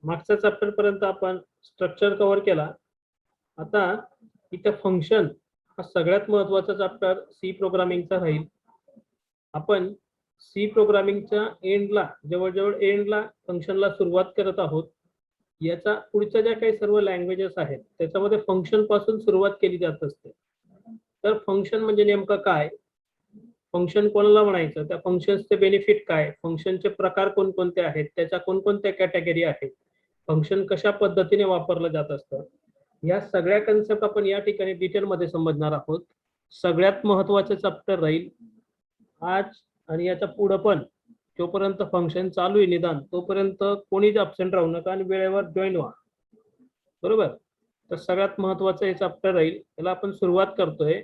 मागच्या चॅप्टर पर्यंत आपण स्ट्रक्चर कव्हर केला. आता इथे फंक्शन हा सगळ्यात महत्वाचा चॅप्टर सी प्रोग्रामिंगचा राहील. आपण सी प्रोग्रामिंगच्या एंडला जवळजवळ एंडला फंक्शनला सुरुवात करत आहोत. याचा पुढच्या ज्या काही सर्व लँग्वेजेस आहेत त्याच्यामध्ये फंक्शन पासून सुरुवात केली जात असते. तर फंक्शन म्हणजे नेमकं काय, फंक्शन कोणाला म्हणायचं, त्या फंक्शनचे बेनिफिट काय, फंक्शनचे प्रकार कोणकोणते आहेत, त्याच्या कोणकोणत्या कॅटेगरी आहेत, फंक्शन कशा पद्धतीने वापरलं जात असतं, या सगळ्या कन्सेप्ट आपण या ठिकाणी डिटेलमध्ये समजणार आहोत. सगळ्यात महत्वाचं चॅप्टर राहील आज आणि याच्या पुढे पण. जोपर्यंत फंक्शन चालू आहे निदान तोपर्यंत कोणीच अब्सेंट राहू नका आणि वेळेवर जॉईन व्हा. बरोबर. तर सगळ्यात महत्वाचं हे चॅप्टर राहील, याला आपण सुरुवात करतोय.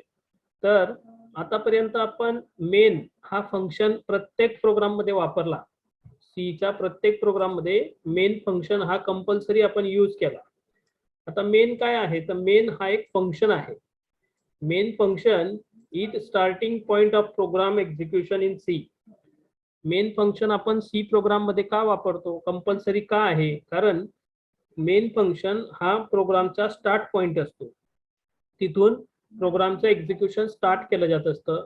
तर आतापर्यंत आपण मेन हा फंक्शन प्रत्येक प्रोग्राम मध्ये वापरला. सीच्या प्रत्येक प्रोग्राम मध्ये मेन फंक्शन हा कंपल्सरी आपण यूज केला. आता मेन काय आहे, तर मेन हा एक फंक्शन आहे. Main function is starting point of program execution in C. Main function आपण सी प्रोग्राम मध्ये का वापरतो, कंपल्सरी का आहे, कारण मेन फंक्शन हा प्रोग्रामचा स्टार्ट पॉइंट असतो. तिथून प्रोग्रामचं एक्झिक्युशन स्टार्ट केलं जात असतं.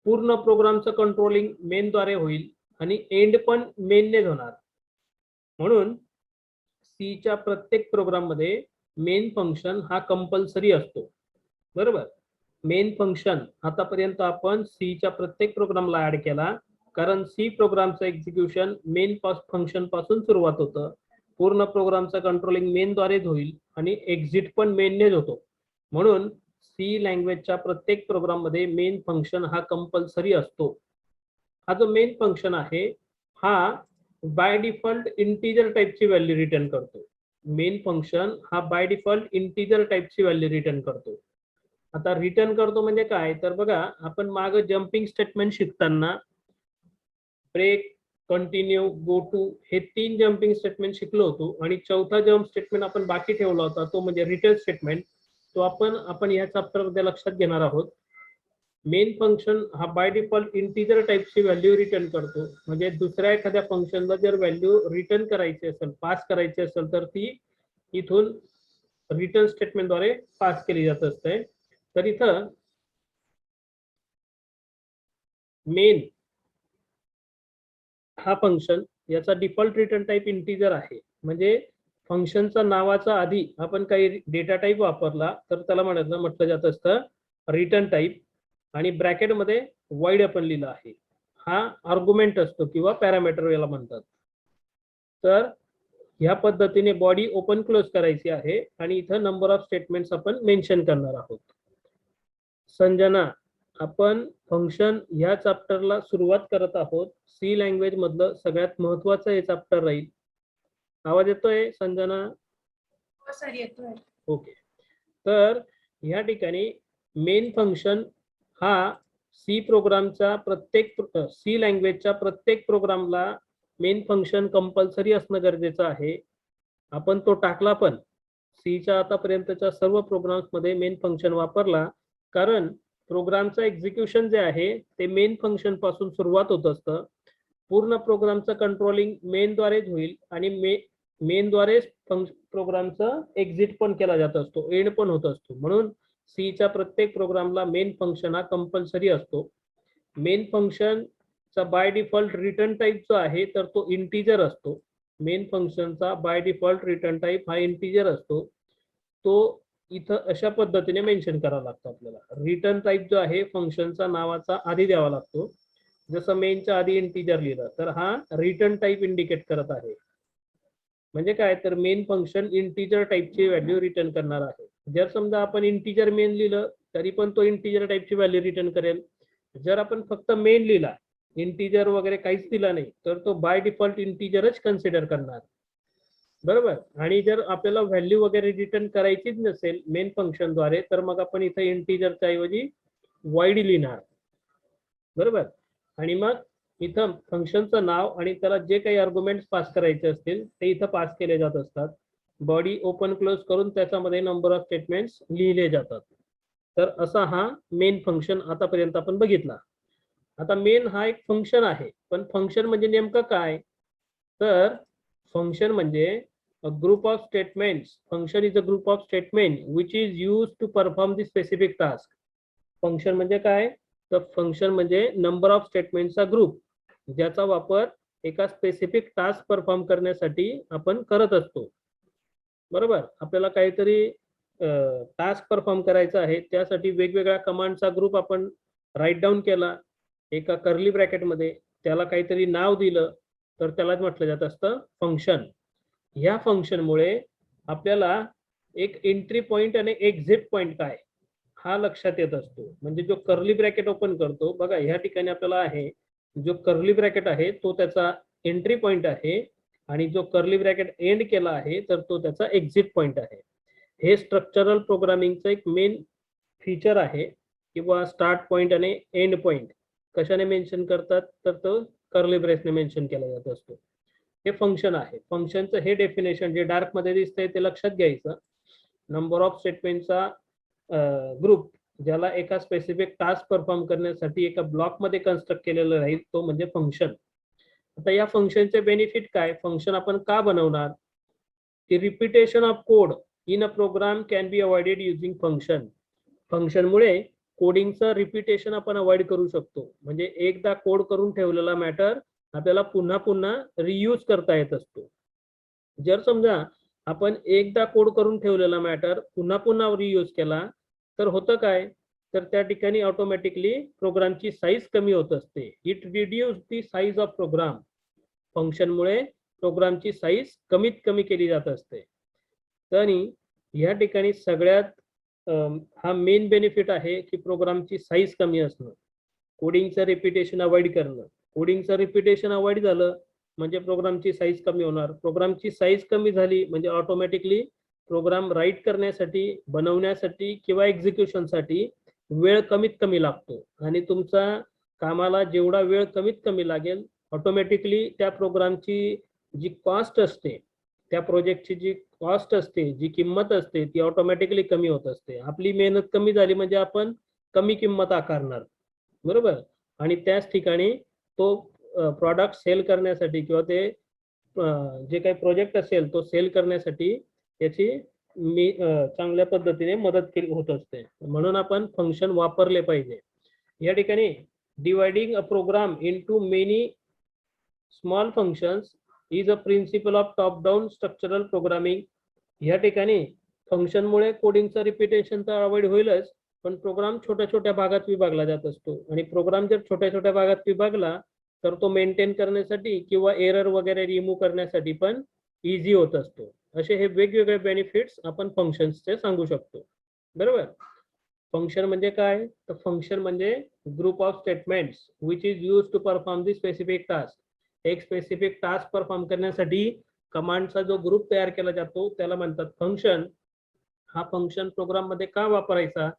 पूर्ण प्रोग्रामचं कंट्रोलिंग मेनद्वारे होईल आणि एंड पण मेननेच होणार. म्हणून सीच्या प्रत्येक प्रोग्राम मध्ये मेन फंक्शन हा कंपल्सरी असतो. बरोबर. मेन फंक्शन आतापर्यंत आपण सीच्या प्रत्येक प्रोग्रामला ऍड केला, कारण सी प्रोग्रामचं एक्झिक्युशन मेन फंक्शन पासून सुरुवात होतं. पूर्ण प्रोग्रामचं कंट्रोलिंग मेनद्वारेच होईल आणि एक्झिट पण मेननेच होतो. म्हणून सी लँग्वेजच्या प्रत्येक प्रोग्राम मध्ये मेन फंक्शन हा कंपल्सरी असतो. हा जो मेन फंक्शन आहे हा बाय डिफॉल्ट इंटीजर टाइपची व्हॅल्यू रिटर्न करतो. मेन फंक्शन हा बाय डिफॉल्ट इंटीजर टाइपची व्हॅल्यू रिटर्न करतो. आता रिटर्न करतो म्हणजे काय, तर बघा आपण माग जम्पिंग स्टेटमेंट शिकताना ब्रेक, कंटिन्यू, गो टू हे 3 जम्पिंग स्टेटमेंट शिकलो होतो आणि चौथा जम्प स्टेटमेंट आपण बाकी ठेवला होता, तो म्हणजे रिटर्न स्टेटमेंट. तो आपण या चॅप्टर मध्ये लक्षात घेणार आहोत. मेन फंक्शन हा बाय डिफॉल्ट इंटीजर टाइपची व्हॅल्यू रिटर्न करतो. म्हणजे दुसऱ्या एखाद्या फंक्शनला जर व्हॅल्यू रिटर्न करायची असेल, पास करायची असेल, तर ती इथून रिटर्न स्टेटमेंटद्वारे पास केली जात असते. तर इथं मेन हा फंक्शन याचा डिफॉल्ट रिटर्न टाइप इंटीजर आहे. म्हणजे फंक्शनचा नावाचा आधी आपण काही डेटा टाइप वापरला तर त्याला म्हटलं जात असतं रिटर्न टाइप, आणि ब्रॅकेट मध्ये वाईड आपण लिहिलं आहे. हा आर्ग्युमेंट असतो किंवा पॅरामीटर याला म्हणतात. तर ह्या पद्धतीने बॉडी ओपन क्लोज करायची आहे आणि इथं नंबर ऑफ स्टेटमेंट्स आपण मेन्शन करणार आहोत. संजना, आपण फंक्शन ह्या चॅप्टरला सुरुवात करत आहोत. सी लँग्वेज मधलं सगळ्यात महत्वाचं हे चॅप्टर राहील. आवाज येतोय संजना? हो सर येतोय. ओके. तर या ठिकाणी मेन फंक्शन हा सी प्रोग्रामचा प्रत्येक सी लँग्वेजच्या प्रत्येक प्रोग्रामला मेन फंक्शन कंपल्सरी असणं गरजेचं आहे. आपण तो टाकला पण सीच्या आतापर्यंतच्या सर्व प्रोग्राम्स मध्ये मेन फंक्शन वापरला, कारण प्रोग्रामचं एक्झिक्युशन जे आहे ते मेन फंक्शन पासून सुरुवात होत असतं. पूर्ण प्रोग्रामचं कंट्रोलिंग मेनद्वारेच होईल आणि मेनद्वारे प्रोग्रामचं एक्झिट पण केला जात असतो, एंड पण होत असतो. म्हणून सीच्या प्रत्येक प्रोग्रामला मेन फंक्शन हा कंपल्सरी असतो. मेन फंक्शनचा बाय डिफॉल्ट रिटर्न टाइप जो आहे तर तो इंटीजर असतो. मेन फंक्शनचा बाय डिफॉल्ट रिटर्न टाइप हा इंटीजर असतो. तो इथं अशा पद्धतीने मेन्शन करावा लागतो आपल्याला. रिटर्न टाइप जो आहे फंक्शनचा नावाचा आधी द्यावा लागतो. जसं मेनच्या आधी इंटीजर लिहिलं तर हा रिटर्न टाइप इंडिकेट करत आहे. म्हणजे काय, तर मेन फंक्शन इंटीजर टाइपची व्हॅल्यू रिटर्न करणार आहे. जर समजा आपण इंटीजर मेन लिहिलं तरी पण तो इंटीजर टाइपची व्हॅल्यू रिटर्न करेल. जर आपण फक्त मेन लिहिला, इंटीजर वगैरे काहीच दिला नाही, तर तो बाय डिफॉल्ट इंटीजरच कन्सिडर करणार. बरोबर. आणि जर आपल्याला व्हॅल्यू वगैरे रिटर्न करायचीच नसेल मेन फंक्शनद्वारे, तर मग आपण इथे इंटीजरच्या ऐवजी वाईड लिहिणार. बरोबर. आणि मग इथं फंक्शनचं नाव आणि त्याला जे काही आर्ग्युमेंट्स पास करायचे असतील ते इथं पास केले जात असतात. बॉडी ओपन क्लोज करून त्याच्यामध्ये नंबर ऑफ स्टेटमेंट्स लिहिले जातात. तर असा हा मेन फंक्शन आतापर्यंत आपण बघितला. आता मेन हा एक फंक्शन आहे, पण फंक्शन म्हणजे नेमकं काय, तर फंक्शन म्हणजे a group of statements. Function is a group of statement which is used to perform the specific task. Function म्हणजे काय? तर फंक्शन म्हणजे नंबर ऑफ स्टेटमेंटचा ग्रुप ज्याचा वापर एका स्पेसिफिक टास्क परफॉर्म करण्यासाठी आपण करत असतो. बरोबर, आपल्याला काहीतरी टास्क परफॉर्म करायचा आहे, त्यासाठी वेगवेगळ्या कमांडचा ग्रुप आपण राईट डाऊन केला एका कर्ली ब्रॅकेटमध्ये, त्याला काहीतरी नाव दिलं, तर त्याला म्हटलं जात असतं फंक्शन. ह्या फंक्शनमुळे आपल्याला एक एंट्री पॉइंट आणि एक्झिट पॉइंट काय हा लक्षात येत असतो. म्हणजे जो कर्ली ब्रॅकेट ओपन करतो बघा, ह्या ठिकाणी आपल्याला आहे जो कर्ली ब्रॅकेट आहे तो त्याचा एंट्री पॉइंट आहे आणि जो कर्ली ब्रॅकेट एंड केला आहे तर तो त्याचा एक्झिट पॉइंट आहे. हे स्ट्रक्चरल प्रोग्रामिंगचं एक मेन फीचर आहे किंवा स्टार्ट पॉइंट आणि एंड पॉइंट कशाने मेन्शन करतात तर तो कर्ली ब्रेसने मेन्शन केला जात असतो. हे फंक्शन आहे. फंक्शनचं हे डेफिनेशन जे डार्क मध्ये दिसतंय ते लक्षात घ्यायचं. नंबर ऑफ स्टेटमेंटचा ग्रुप ज्याला एका स्पेसिफिक टास्क परफॉर्म करण्यासाठी एका ब्लॉक मध्ये कन्स्ट्रक्ट केलेलं राहील तो म्हणजे फंक्शन. आता या फंक्शनचे बेनिफिट काय? फंक्शन आपण का बनवणार? की repetition of code in a program can be avoided using function. फंक्शनमुळे कोडिंगचं रिपिटेशन आपण अवॉइड करू शकतो. म्हणजे एकदा कोड करून ठेवलेला मॅटर आपल्याला पुन्हा पुन्हा रियूज करता येत असतो. जर समजा आपण एकदा कोड करून ठेवलेला मॅटर पुन्हा पुन्हा रियूज केला तर होतं काय? तर त्या ठिकाणी ऑटोमॅटिकली प्रोग्रामची साईज कमी होत असते. It reduce the size of program. फंक्शनमुळे प्रोग्रामची साईज कमीत कमी केली जात असते. तरी या ठिकाणी सगळ्यात हा मेन बेनिफिट आहे की प्रोग्रामची साईज कमी असणं, कोडिंगचं रिपिटेशन अवॉइड करणं. कोडिंगचं रिपिटेशन अवॉइड झालं म्हणजे प्रोग्रामची साईज कमी होणार. प्रोग्रामची साईज कमी झाली म्हणजे ऑटोमॅटिकली प्रोग्राम राईट करण्यासाठी, बनवण्यासाठी किंवा एक्झिक्युशनसाठी वेळ कमीत कमी लागतो आणि तुमचा कामाला जेवढा वेळ कमीत कमी लागेल ऑटोमॅटिकली त्या प्रोग्रामची जी कॉस्ट असते, त्या प्रोजेक्टची जी कॉस्ट असते, जी किंमत असते ती ऑटोमॅटिकली कमी होत असते. आपली मेहनत कमी झाली म्हणजे आपण कमी किंमत आकारणार. बरोबर, आणि त्याच ठिकाणी तो प्रॉडक्ट सेल करण्यासाठी किंवा ते जे काही प्रोजेक्ट असेल तो सेल करण्यासाठी त्याची चांगल्या पद्धतीने मदत केली होत असते. म्हणून आपण फंक्शन वापरले पाहिजे. या ठिकाणी dividing a program into many small functions is a principal of top down structural programming. या ठिकाणी फंक्शनमुळे कोडिंगचा रिपिटेशनचा अवॉइड होईलच, पण प्रोग्राम छोट्या छोट्या भागात विभागला जात असतो आणि प्रोग्राम जर छोट्या छोट्या भागात विभागला तर तो मेंटेन करण्यासाठी किंवा एरर वगैरे रिमूव्ह करण्यासाठी पण इझी होत असतो. असे हे वेगवेगळे बेनिफिट्स आपण फंक्शन्सचे सांगू शकतो. बरोबर, फंक्शन म्हणजे काय? तर फंक्शन म्हणजे group of statements which is use to perform the specific task. एक स्पेसिफिक टास्क परफॉर्म करण्यासाठी कमांडचा जो ग्रुप तयार केला जातो त्याला म्हणतात फंक्शन. हा फंक्शन प्रोग्राम मध्ये का वापरायचा?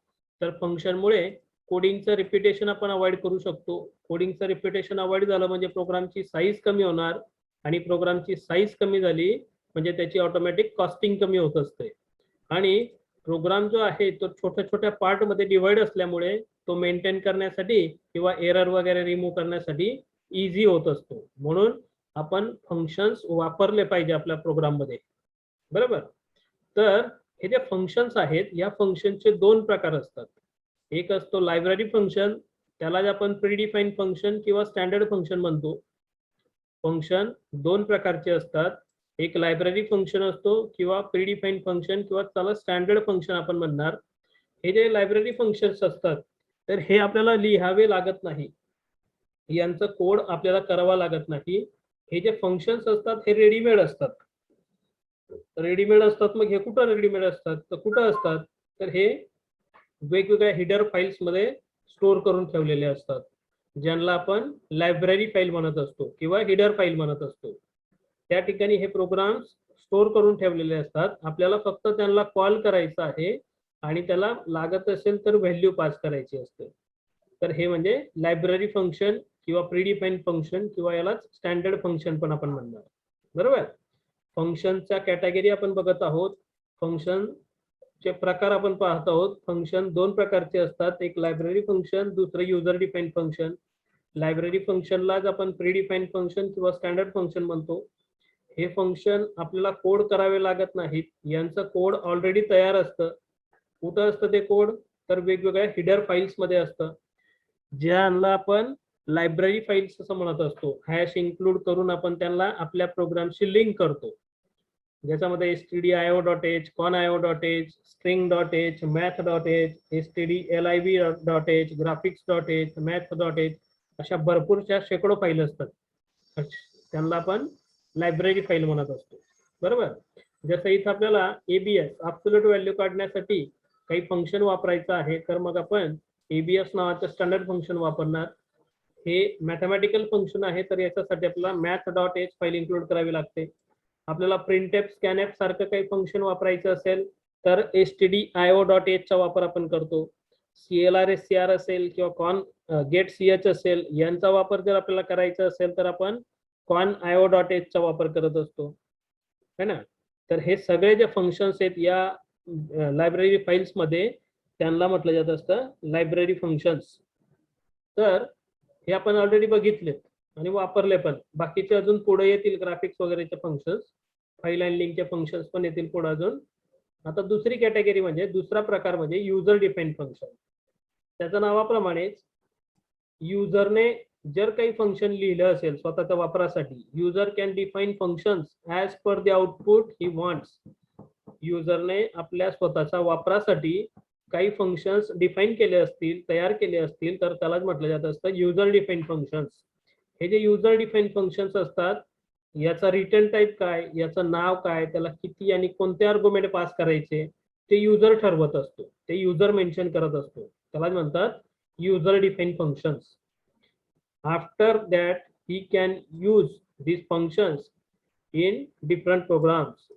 तर फंक्शनमुळे कोडिंगचं रिपिटेशन आपण अवॉइड करू शकतो. कोडिंगचं रिपिटेशन अवॉइड झालं म्हणजे प्रोग्रामची साईज कमी होणार आणि प्रोग्रामची साईज कमी झाली म्हणजे त्याची ऑटोमॅटिक कॉस्टिंग कमी होत असते आणि प्रोग्राम जो आहे तो छोट्या छोट्या पार्ट मध्ये डिवाइड असल्यामुळे तो मेंटेन करण्यासाठी किंवा एरर वगैरे रिमूव्ह करण्यासाठी इझी होत असतो. म्हणून आपण फंक्शन्स वापरले पाहिजे आपल्या प्रोग्राम मध्ये. बरोबर, तर हे जे फंक्शन्स आहेत या फंक्शनचे दोन प्रकार असतात. एक असतो लायब्ररी फंक्शन, त्याला आपण प्रीडिफाईन फंक्शन किंवा स्टँडर्ड फंक्शन म्हणतो. फंक्शन दोन प्रकारचे असतात. एक लायब्ररी फंक्शन असतो किंवा प्रीडिफाईन फंक्शन किंवा त्याला स्टँडर्ड फंक्शन आपण म्हणणार. हे जे लायब्ररी फंक्शन्स असतात तर हे आपल्याला लिहावे लागत नाही, यांचं कोड आपल्याला करावा लागत नाही. हे जे फंक्शन्स असतात हे रेडीमेड असतात. रेडीमेड असतात. मग हे कुठं रेडीमेड असतात तर कुठं असतात तर हे वेगवेगळ्या हिडर फाईल्स मध्ये स्टोअर करून ठेवलेले असतात, ज्यांना आपण लायब्ररी फाईल म्हणत असतो किंवा हिडर फाईल म्हणत असतो. त्या ठिकाणी हे प्रोग्राम्स स्टोअर करून ठेवलेले असतात. आपल्याला फक्त त्यांना कॉल करायचा आहे आणि त्याला लागत असेल तर व्हॅल्यू पास करायची असते. तर हे म्हणजे लायब्ररी फंक्शन किंवा प्रीडिफाईन फंक्शन किंवा यालाच स्टँडर्ड फंक्शन पण आपण म्हणणार. बरोबर, फंक्शनच्या कॅटेगरी आपण बघत आहोत. फंक्शनचे प्रकार आपण पाहत आहोत. फंक्शन दोन प्रकारचे असतात, एक लायब्ररी फंक्शन, दुसरं युजर डिफाईन फंक्शन. लायब्ररी फंक्शनलाच आपण प्रीडिफाईन फंक्शन किंवा स्टँडर्ड फंक्शन म्हणतो. हे फंक्शन आपल्याला कोड करावे लागत नाहीत. यांचं कोड ऑलरेडी तयार असतं. कुठं असतं ते कोड? तर वेगवेगळ्या हिडर फाईल्स मध्ये असतं, ज्यांना आपण लायब्ररी फाईल्स असं म्हणत असतो. हॅश इन्क्लूड करून आपण त्यांना आपल्या प्रोग्रामशी लिंक करतो, ज्याच्यामध्ये stdio.h, conio.h, string.h, math.h, stdlib.h, graphics.h, math.h अशा भरपूरशा शेकडो फाईल असतात. त्यांना आपण लायब्ररी फाईल म्हणत असतो. बरोबर. जसं इथं आपल्याला एबीएस ॲब्सोल्यूट व्हॅल्यू काढण्यासाठी काही फंक्शन वापरायचं आहे, तर मग आपण एबीएस नावाचं स्टँडर्ड फंक्शन वापरणार. हे मॅथमॅटिकल फंक्शन आहे, तर याच्यासाठी आपल्याला math.h फाईल इन्क्लूड करावी लागते. आपल्याला प्रिंटएफ स्कॅनएफ सारखं काही फंक्शन वापरायचं असेल तर stdio.h चा वापर आपण करतो. clr असेल किंवा कॉन गेट ch असेल, यांचा वापर जर आपल्याला करायचा असेल तर आपण conio.h चा वापर करत असतो, है ना. तर हे सगळे जे फंक्शन्स आहेत या लायब्ररी फाईल्स मध्ये, त्यांना म्हटलं जात असतं लायब्ररी फंक्शन्स. तर हे आपण ऑलरेडी बघितले आणि वापरले पण. बाकीचे अजून पुढे येतील, ग्राफिक्स वगैरेचे फंक्शन्स, फाईल अँड लिंकचे फंक्शन्स पण येतील पुढे अजून. आता दुसरी कॅटेगरी म्हणजे दुसरा प्रकार म्हणजे युजर डिफाईन फंक्शन. त्याच्या नावाप्रमाणेच युजरने जर काही फंक्शन लिहिलं असेल स्वतःच्या वापरासाठी, user can define functions as per the output he wants. युजरने आपल्या स्वतःच्या वापरासाठी काही फंक्शन्स डिफाईन केले असतील, तयार केले असतील, तर त्यालाच म्हटलं जात असतं युजर डिफाईन फंक्शन्स. हे जे युजर डिफाईन फंक्शन्स असतात, याचा रिटर्न टाईप काय, याचं नाव काय, त्याला किती आणि कोणते आर्ग्युमेंट पास करायचे ते युजर ठरवत असतो, ते युजर मेन्शन करत असतो. त्यालाच म्हणतात user define functions. After that he can use these functions in different programs.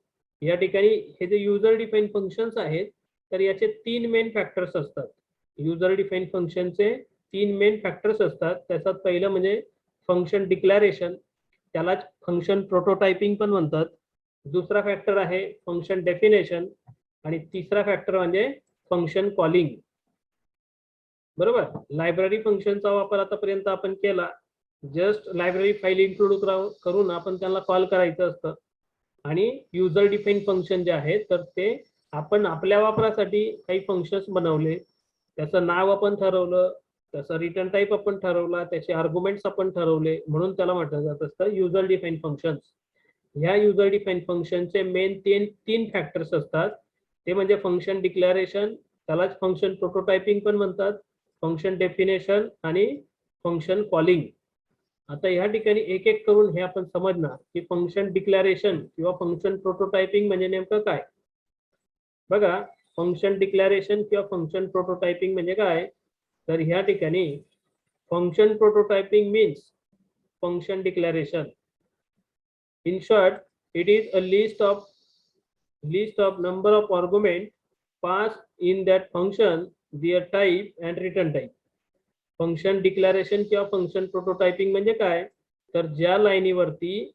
या ठिकाणी हे जे युजर डिफाईन फंक्शन्स आहेत, तर याचे 3 मेन फॅक्टर्स असतात. युजर डिफाईन फंक्शनचे 3 मेन फॅक्टर्स असतात. त्याच्यात पहिलं म्हणजे फंक्शन डिक्लॅरेशन, त्यालाच फंक्शन प्रोटोटायपिंग पण म्हणतात. दुसरा फॅक्टर आहे फंक्शन डेफिनेशन आणि तिसरा फॅक्टर म्हणजे फंक्शन कॉलिंग. बरोबर. लायब्ररी फंक्शनचा वापर आतापर्यंत आपण केला. जस्ट लायब्ररी फाईल इन्क्लूड करून आपण त्यांना कॉल करायचं असतं. आणि युजर डिफाईन फंक्शन जे आहे, तर ते आपण आपल्या वापरासाठी काही फंक्शन्स बनवले, त्याचं नाव आपण ठरवलं, त्याचा रिटर्न टाईप आपण ठरवला, त्याचे आर्ग्युमेंट्स आपण ठरवले, म्हणून त्याला म्हटलं जात असतं युजर डिफाईन फंक्शन्स. ह्या युजर डिफाईन फंक्शनचे मेन तीन फॅक्टर्स असतात. ते म्हणजे फंक्शन डिक्लॅरेशन, त्यालाच फंक्शन प्रोटोटायपिंग पण म्हणतात, फंक्शन डेफिनेशन आणि फंक्शन कॉलिंग. आता ह्या ठिकाणी एक एक करून हे आपण समजणार की फंक्शन डिक्लॅरेशन किंवा फंक्शन प्रोटोटायपिंग म्हणजे नेमकं काय. बघा, फंक्शन डिक्लॅरेशन किंवा फंक्शन प्रोटोटायपिंग म्हणजे काय, तर ह्या ठिकाणी function prototyping means function declaration. In short, it is a list of number of arguments passed in that function, their type and return type. Function declaration किंवा फंक्शन प्रोटोटायपिंग म्हणजे काय, तर ज्या लाईनीवरती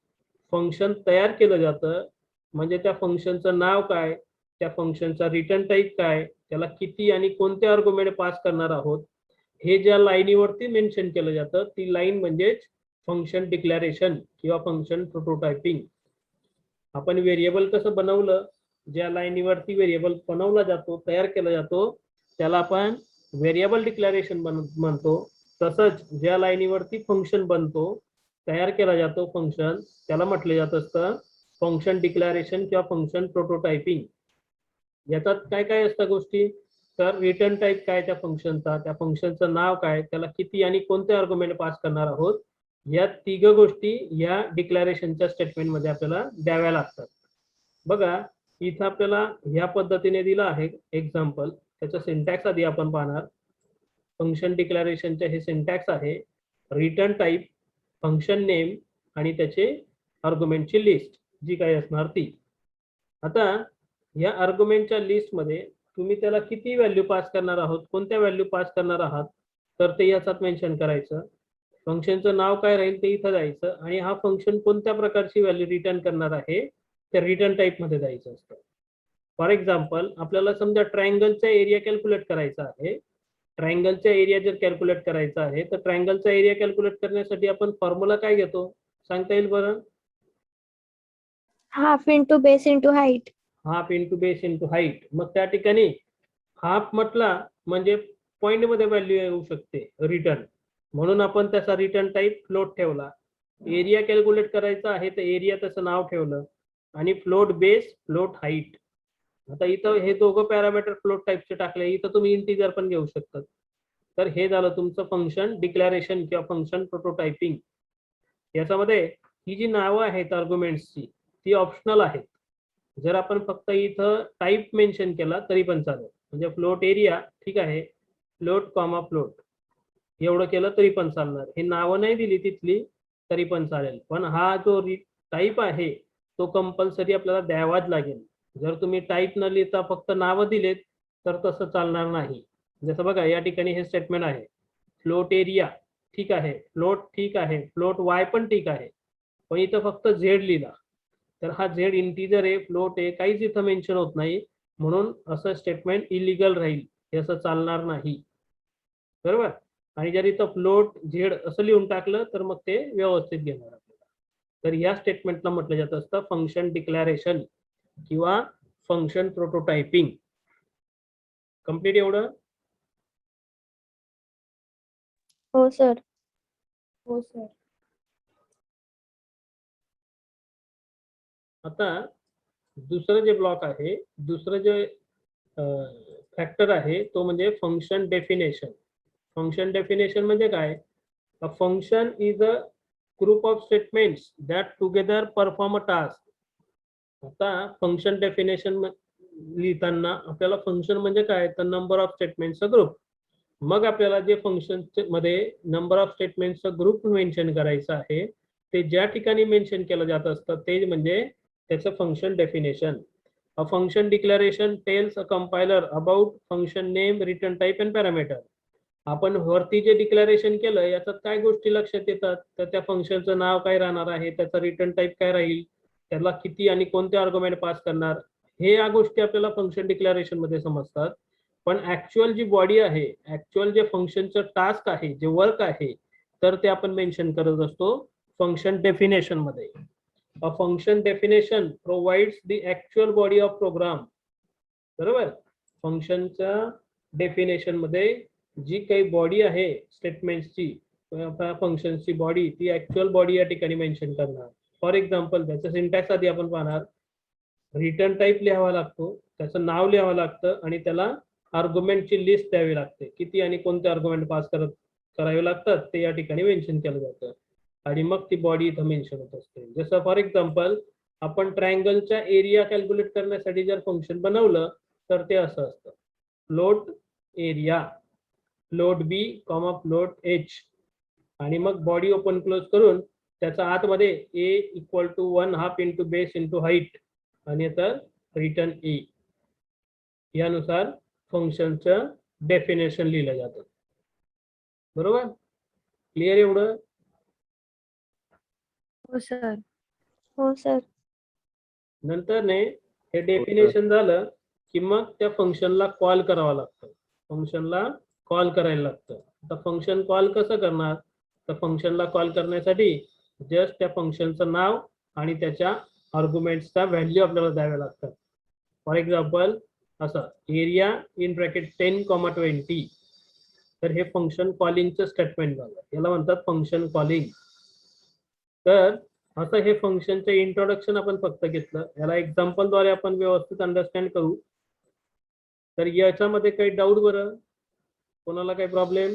फंक्शन तयार केलं जातं, म्हणजे त्या फंक्शनचं नाव काय, त्या फंक्शनचा रिटर्न टाईप काय, त्याला किती आणि कोणते आर्ग्युमेंट पास करणार आहोत, हे ज्या लाईनीवरती मेन्शन केलं जातं, ती लाईन म्हणजेच फंक्शन डिक्लॅरेशन किंवा फंक्शन प्रोटोटायपिंग. आपण व्हेरिएबल कसं बनवलं, ज्या लाईनीवरती व्हेरिएबल बनवला जातो, तयार केला जातो, त्याला आपण व्हेरिएबल डिक्लॅरेशन म्हणतो. तसंच ज्या लाईनीवरती फंक्शन बनतो, तयार केला जातो फंक्शन, त्याला म्हटलं जात असतं फंक्शन डिक्लॅरेशन किंवा फंक्शन प्रोटोटायपिंग. याच्यात काय काय असतं गोष्टी, तर रिटर्न टाईप काय त्या फंक्शनचा, त्या फंक्शनचं नाव काय, त्याला किती आणि कोणते आर्ग्युमेंट पास करणार आहोत, या तिघ गोष्टी या डिक्लॅरेशनच्या स्टेटमेंटमध्ये आपल्याला द्याव्या लागतात. बघा, इथं आपल्याला ह्या पद्धतीने दिलं आहे एक्झाम्पल. त्याचं सिंटॅक्स आधी आपण पाहणार. फंक्शन डिक्लॅरेशनचे हे सिंटॅक्स आहे, रिटर्न टाईप, फंक्शन नेम आणि त्याचे आर्ग्युमेंटची लिस्ट जी काही असणार ती. आता या आर्ग्युमेंटच्या लिस्टमध्ये तुम्ही त्याला किती व्हॅल्यू पास करणार आहोत, कोणत्या व्हॅल्यू पास करणार आहात, तर ते याच्यात मेन्शन करायचं. फंक्शनचं नाव काय राहील ते इथं जायचं आणि हा फंक्शन कोणत्या प्रकारची व्हॅल्यू रिटर्न करणार आहे ते रिटर्न टाईप मध्ये जायचं असतं. फॉर एक्झाम्पल, आपल्याला समजा ट्रायंगलचा एरिया कॅल्क्युलेट करायचा आहे. ट्रायंगलचा एरिया जर कॅल्क्युलेट करायचा आहे, तर ट्रायंगलचा एरिया कॅल्क्युलेट करण्यासाठी आपण फॉर्म्युला काय घेतो सांगता येईल बरं? Half into base into height. Half into base into height. मग त्या ठिकाणी हाफ म्हटला म्हणजे पॉइंट मध्ये व्हॅल्यू येऊ शकते रिटर्न, म्हणून आपण त्याचा रिटर्न टाईप फ्लोट ठेवला. एरिया कॅल्क्युलेट करायचा आहे तर एरिया त्याचं नाव ठेवलं आणि फ्लोट बेस फ्लोट हाईट. आता इथं हे दोघं पॅरामीटर फ्लोट टाईपचे टाकले, इथं तुम्ही इंटिजर पण घेऊ शकतात. तर हे झालं तुमचं फंक्शन डिक्लॅरेशन किंवा फंक्शन प्रोटोटायपिंग. याच्यामध्ये ही जी नावं आहेत आर्ग्युमेंट्सची ती ऑप्शनल आहेत. जर आपण फक्त इथं टाईप मेन्शन केला तरी पण चालेल, म्हणजे फ्लोट एरिया ठीक आहे, फ्लोट कॉमा फ्लोट एवढं केलं तरी पण चालणार. हे नावं नाही दिली तिथली तरी पण चालेल, पण हा जो टाईप आहे तो कंपल्सरी आपल्याला द्यावाच लागेल. जर तुम्ही टाईप न लिहिता फक्त नावं दिलेत तर तसं चालणार नाही. जसं बघा या ठिकाणी हे स्टेटमेंट आहे, फ्लोट एरिया ठीक आहे, फ्लोट ठीक आहे, फ्लोट वाय पण ठीक आहे, पण इथं फक्त झेड लिहिला. तर हा झेड इंटिजर आहे, फ्लोट आहे, काहीच इथं मेन्शन होत नाही, म्हणून असं स्टेटमेंट इलिगल राहील, हे असं चालणार नाही. बरोबर. आणि जर इथं फ्लोट झेड असं लिहून टाकलं तर मग ते व्यवस्थित घेणार आपल्याला. तर या स्टेटमेंटला म्हटलं जात असतं फंक्शन डिक्लॅरेशन किंवा फंक्शन प्रोटोटायपिंग. कम्प्लीट एवढं. हो सर. हो सर. आता दुसरं जे ब्लॉक आहे, दुसरं जे फॅक्टर आहे तो म्हणजे फंक्शन डेफिनेशन. फंक्शन डेफिनेशन म्हणजे काय? A function is a group of statements that together perform a task. आता फंक्शन डेफिनेशन लिहिताना आपल्याला फंक्शन म्हणजे काय तर नंबर ऑफ स्टेटमेंटचा ग्रुप. मग आपल्याला जे फंक्शन मध्ये नंबर ऑफ स्टेटमेंटचा ग्रुप मेन्शन करायचा आहे ते ज्या ठिकाणी मेन्शन केलं जात असतं ते म्हणजे त्याचं function definition. A function declaration tails a compiler about function name, return type and parameter. आपण वरती जे डिक्लेरेशन केलं याच्यात काय गोष्टी लक्षात येतात तर त्या फंक्शनचं नाव काय राहणार आहे, त्याचा रिटर्न टाइप काय राहील, त्याला किती आणि कोणते आर्ग्युमेंट पास करणार, हे या गोष्टी आपल्याला फंक्शन डिक्लेरेशन मध्ये समजतात. पण ऍक्च्युअल जी बॉडी आहे, ऍक्च्युअल जे फंक्शनचं टास्क आहे, जे वर्क आहे, तर ते आपण मेन्शन करत असतो फंक्शन डेफिनेशन मध्ये. A function definition provides the actual body of program. बरोबर. फंक्शनच्या डेफिनेशन मध्ये जी काही बॉडी आहे स्टेटमेंट्सची, फंक्शनची बॉडी, ती ऍक्च्युअल बॉडी या ठिकाणी मेन्शन करणार. फॉर एक्झाम्पल त्याचं सिंटॅक्स आधी आपण पाहणार. रिटर्न टाईप लिहावा लागतो, त्याचं नाव लिहावं लागतं आणि त्याला आर्ग्युमेंटची लिस्ट द्यावी लागते, किती आणि कोणते आर्ग्युमेंट पास करावे लागतात ते या ठिकाणी मेन्शन केलं जातं आणि मग ती बॉडी इथं मेन्शन होत असते. जसं फॉर एक्झाम्पल आपण ट्रायंगलच्या एरिया कॅल्क्युलेट करण्यासाठी जर फंक्शन बनवलं तर ते असं असतं, float area float B comma float H, आणि मग बॉडी ओपन क्लोज करून त्याचा आतमध्ये A equal to 1 half into base into height आणि तर रिटर्न ए. यानुसार फंक्शनचं डेफिनेशन लिहिलं जातं. बरोबर. क्लिअर एवढं. हो सर. हो सर. नंतर ने हे डेफिनेशन झालं की मग त्या फंक्शनला कॉल करावं लागतं, फंक्शनला कॉल करायला लागतं. आता फंक्शन कॉल कसं करणार तर फंक्शनला कॉल करण्यासाठी जस्ट त्या फंक्शनचं नाव आणि त्याच्या आर्ग्युमेंट्सचा व्हॅल्यू आपल्याला द्याव्या लागतात. फॉर एक्झाम्पल असं एरिया इन ब्रॅकेट 10,20. तर हे फंक्शन कॉलिंगचं स्टेटमेंट झालं, याला म्हणतात फंक्शन कॉलिंग. तर असं हे फंक्शनचे इंट्रोडक्शन आपण फक्त घेतलं, याला एक्झाम्पलद्वारे आपण व्यवस्थित अंडरस्टँड करू. तर याच्यामध्ये काही डाऊट बरं, कोणाला काही प्रॉब्लेम?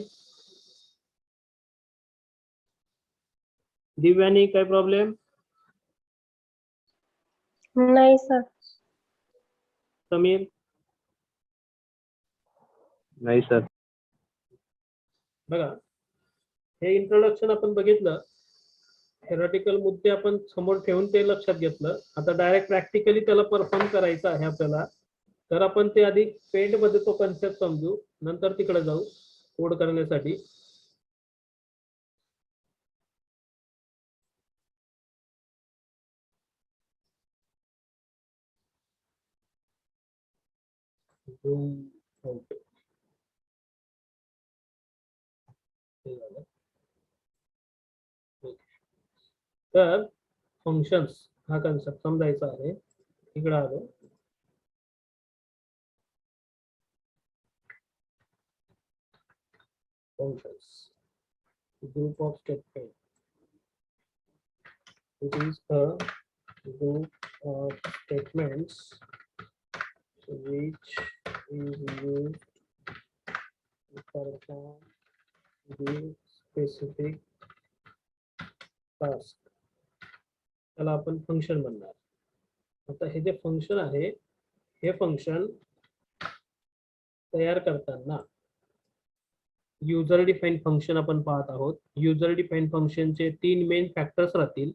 दिव्यानी काय प्रॉब्लेम? नाही सर. समीर? नाही सर. बघा हे इंट्रोडक्शन आपण बघितलं, थेरॉटिकल मुद्दे आपण समोर ठेवून ते लक्षात घेतलं. आता डायरेक्ट प्रॅक्टिकली त्याला परफॉर्म करायचं आहे आपल्याला, तर आपण ते आधी पेंट मध्ये तो कन्सेप्ट समजू, नंतर तिकडे जाऊ कोड करण्यासाठी. तर फंक्शन्स हा कन्सेप्ट समजायचा आहे. इकडे आलो. Functions, group of statement. It is a group of statements which is used to perform the specific task. त्याला आपण फंक्शन म्हणणार. आता हे जे फंक्शन आहे हे फंक्शन तयार करताना युजर डिफाईन फंक्शन आपण पाहत आहोत. युजर डिफाईन फंक्शनचे 3 मेन फॅक्टर्स राहतील.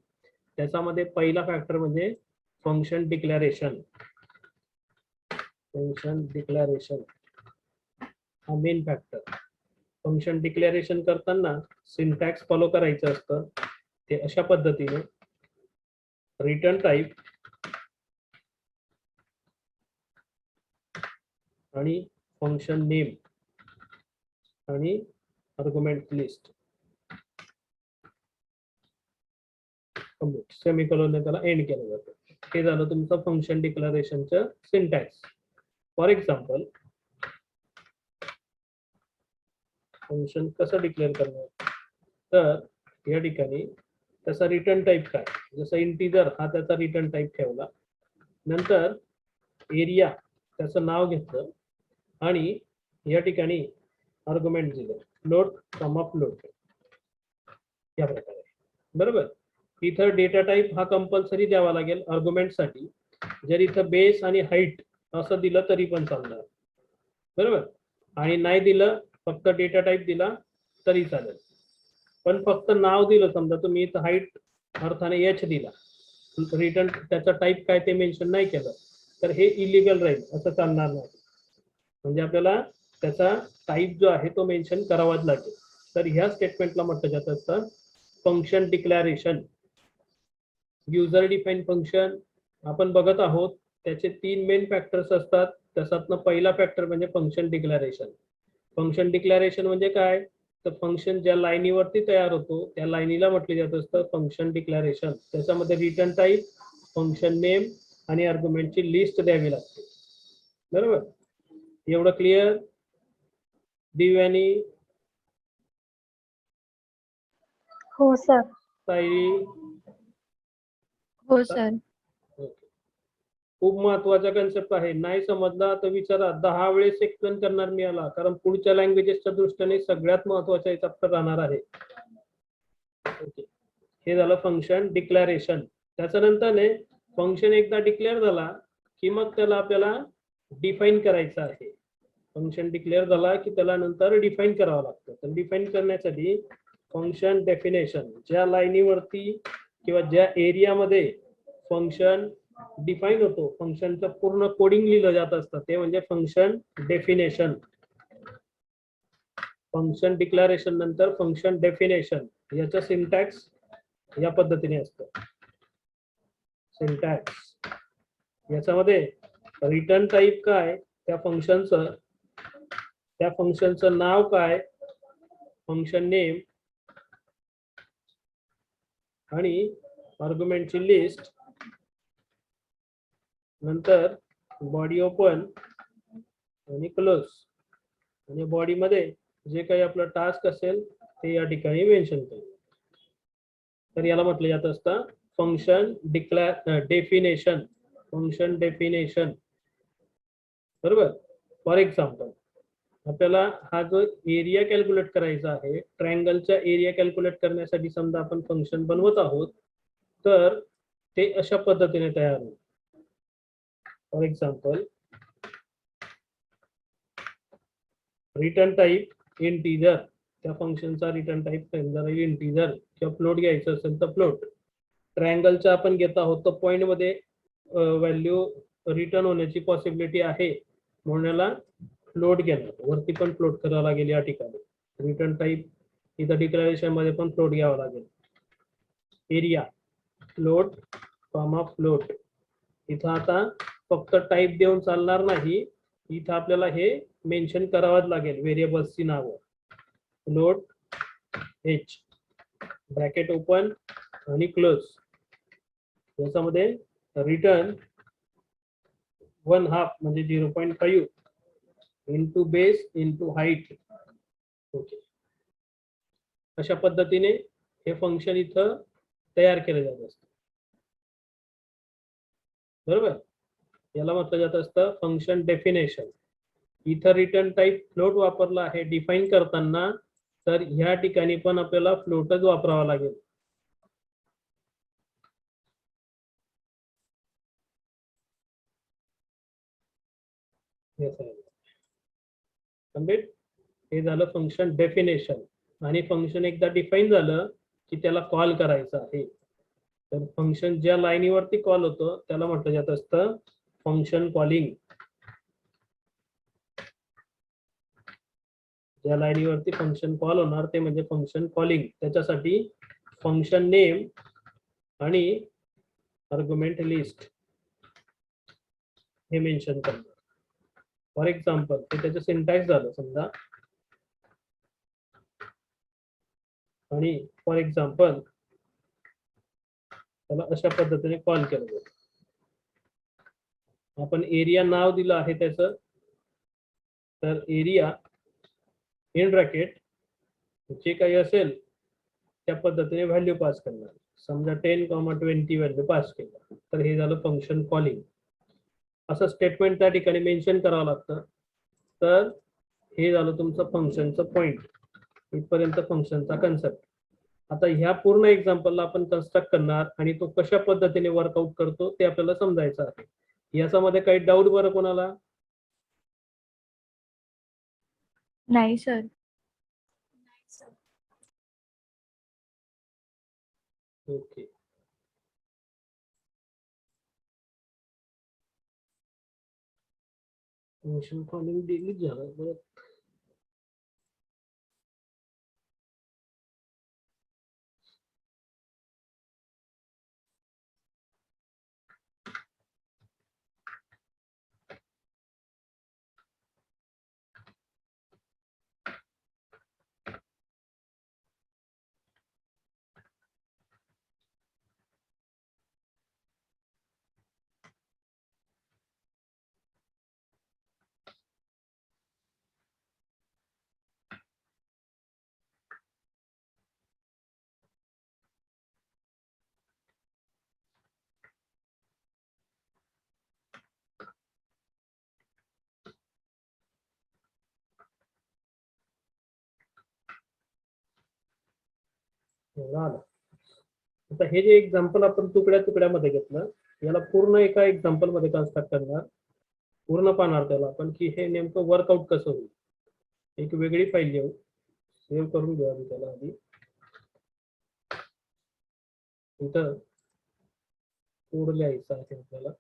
त्याच्यामध्ये पहिला फॅक्टर म्हणजे फंक्शन डिक्लेरेशन. फंक्शन डिक्लेरेशन हा मेन फॅक्टर. फंक्शन डिक्लेरेशन करताना सिंटॅक्स फॉलो करायचं असतं. ते अशा पद्धतीने रिटर्न टाइप आणि फंक्शन नेम आणि आर्ग्युमेंट लिस्ट सेमीकोलॉन त्याला एंड केलं जातं. हे झालं तुमचं फंक्शन डिक्लेरेशनचं सिंटॅक्स. फॉर एक्झाम्पल फंक्शन कसं डिक्लेअर करणार, तर या ठिकाणी त्याचा रिटर्न टाइप काय, जसं इंटीजर हा त्याचा रिटर्न टाइप ठेवला, नंतर एरिया त्याचं नाव घेतलं आणि या ठिकाणी आर्ग्युमेंट दिलं फ्लोट कॉमा फ्लोट या प्रकारे. बरोबर. इथं डेटा टाइप हा कंपल्सरी द्यावा लागेल आर्ग्युमेंटसाठी. जर इथं बेस आणि हाईट असं दिलं तरी पण चालणार. बरोबर. आणि नाही दिलं फक्त डेटा टाइप दिला तरी चालेल. पण फक्त नाव दिलं, समजा तुम्ही इथं हाईट अर्थाने एच दिला, रिटर्न त्याचा टाइप काय ते मेन्शन नाही केलं तर हे इलिगल राहील, असं चालणार नाही. म्हणजे आपल्याला त्याचा टाइप जो आहे तो मेन्शन करावाच लागेल. तर ह्या स्टेटमेंटला म्हटलं जात असतं function declaration. User define function आपण बघत आहोत. त्याचे 3 मेन फॅक्टर्स असतात. त्याच्यातनं पहिला फॅक्टर म्हणजे फंक्शन डिक्लेरेशन. फंक्शन डिक्लेरेशन म्हणजे काय, तर फंक्शन ज्या लाईनीवरती तयार होतो त्या लाईनीला म्हटले जात असतं फंक्शन डिक्लेरेशन. त्याच्यामध्ये रिटर्न टाइप, फंक्शन नेम आणि आर्ग्युमेंटची लिस्ट द्यावी लागते. बरोबर. एवढं क्लिअर दिव्यानी? हो सर. सायरी? हो सर. खूप महत्वाचा कन्सेप्ट आहे. नाही समजला तर विचारा, 10 वेळेस एक्सप्लेन करणार मी याला, कारण पुढच्या लँग्वेजेसच्या दृष्टीने सगळ्यात महत्वाचा चॅप्टर राहणार आहे. हे झालं फंक्शन डिक्लेरेशन. त्याच्यानंतर फंक्शन एकदा डिक्लेअर झाला की मग त्याला आपल्याला डिफाईन करायचं आहे. फंक्शन डिक्लेअर झाला की त्याला नंतर डिफाईन करावं लागतं. तर डिफाईन करण्यासाठी फंक्शन डेफिनेशन, ज्या लाईनीवरती किंवा ज्या एरियामध्ये फंक्शन डिफाईन होतो, फंक्शनचं पूर्ण कोडिंग लिहिलं जात असतं, ते म्हणजे फंक्शन डेफिनेशन. फंक्शन डिक्लेरेशन नंतर फंक्शन डेफिनेशन, याचं सिंटॅक्स या पद्धतीने असतं. सिंटॅक्स याच्यामध्ये रिटर्न टाइप काय, त्या फंक्शनचं नाव काय, फंक्शन नेम आणि आर्ग्युमेंटची लिस्ट, नंतर बॉडी ओपन आणि क्लोज, आणि बॉडी मध्ये जे काही आपलं टास्क असेल ते या ठिकाणी मेन्शन करू. तर याला म्हटलं जात असतं फंक्शन डेफिनेशन. Function definition. बरोबर. फॉर एक्झाम्पल आपल्याला हा जो एरिया कॅल्क्युलेट करायचा आहे, ट्रायंगलचा एरिया कॅल्क्युलेट करण्यासाठी समजा आपण फंक्शन बनवत आहोत, तर ते अशा पद्धतीने तयार होईल. For example return type integer, त्या फंक्शनचा रिटर्न टाइप इंटीजर किंवा फ्लोट घ्यायचं असेल तर फ्लोट. ट्रायंगलचा आपण घेत आहोत तर पॉइंट मध्ये व्हॅल्यू रिटर्न होण्याची पॉसिबिलिटी आहे, म्हणून याला फ्लोट घेणार. वरती पण फ्लोट करावं लागेल या ठिकाणी. रिटर्न टाइप इथं डिक्लेरेशन मध्ये पण फ्लोट घ्यावा लागेल. Area float comma float. इथं आता फक्त टाइप देऊन चालणार नाही, इथं आपल्याला हे मेन्शन करावंच लागेल व्हेरिएबल्सची नावं. फ्लोट एच ब्रॅकेट ओपन आणि क्लोज, याच्यामध्ये रिटर्न 1/2 म्हणजे 0.5 into base into height. Okay, अशा पद्धतीने हे फंक्शन इथं तयार केलं जात असतं. बरोबर, याला म्हटलं जात असतं फंक्शन डेफिनेशन. इथं रिटर्न टाईप फ्लोट वापरला आहे डिफाईन करताना, तर ह्या ठिकाणी पण आपल्याला फ्लोटच वापरावा लागेल. कम्प्लीट. हे झालं फंक्शन डेफिनेशन. आणि फंक्शन एकदा डिफाईन झालं की त्याला कॉल करायचं आहे. तर फंक्शन ज्या लाईनीवरती कॉल होतं त्याला म्हटलं जात असतं फंक्शन कॉलिंग. ज्या लाईनीवरती फंक्शन कॉल होणार ते म्हणजे फंक्शन कॉलिंग. त्याच्यासाठी फंक्शन नेम आणि आर्ग्युमेंट लिस्ट हे मेन्शन करणार. फॉर एक्झाम्पल हे त्याचं सिंटॅक्स झालं समजा, आणि फॉर एक्झाम्पल त्याला अशा पद्धतीने कॉल केलं जातं. आपण एरिया नाव दिलं आहे त्याचं, तर एरिया इन ब्रॅकेट जे काही असेल त्या पद्धतीने व्हॅल्यू पास करणार. समजा 10,20 व्हॅल्यू पास केलं तर हे झालं फंक्शन कॉलिंग. असं स्टेटमेंट त्या ठिकाणी मेन्शन करावं लागतं. तर हे झालं तुमचं फंक्शनचं पॉइंट. इथपर्यंत फंक्शनचा कन्सेप्ट. आता ह्या पूर्ण एक्झाम्पलला आपण कन्स्ट्रक्ट करणार आणि तो कशा पद्धतीने वर्कआउट करतो ते आपल्याला समजायचं आहे. याच्यामध्ये काही डाऊट बरं कोणाला? नाही sir. Okay, function calling delete झालं बरं. झालं. आता हे जे एक्झाम्पल आपण तुकड्या तुकड्यामध्ये घेतलं, याला पूर्ण एका एक्झाम्पल मध्ये कन्स्ट्रक्ट करणार. पूर्ण पाहणार त्याला आपण की हे नेमकं वर्कआउट कसं होईल. एक वेगळी फाईल घेऊ, सेव्ह करून घेऊ आधी त्याला. आधी इथं कोड लिहायचा आहे आपल्याला.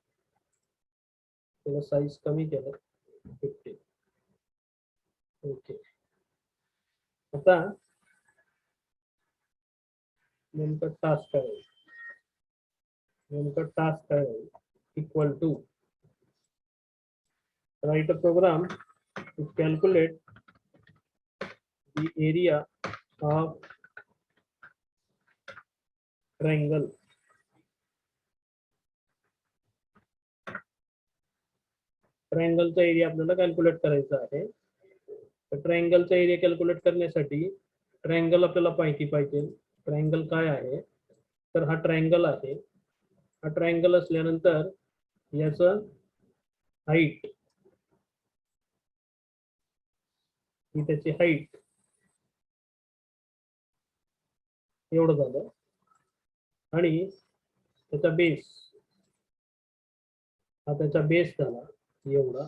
त्याला साईज कमी केलं 50. ओके, आता नेमकं टास्क काय होईल? नेमकं टास्क काय होईल? Equal to write a program to calculate the area of triangle. ट्रायंगलचा एरिया आपल्याला कॅल्क्युलेट करायचा आहे. तर ट्रायंगलचा एरिया कॅल्क्युलेट करण्यासाठी ट्रायंगल आपल्याला माहिती पाहिजे. ट्रायंगल काय आहे? तर हा ट्रायंगल आहे. हा ट्रायंगल असल्यानंतर याचं हाईट, ही त्याची हाईट एवढं झालं. आणि त्याचा बेस, हा त्याचा बेस झाला एवढा.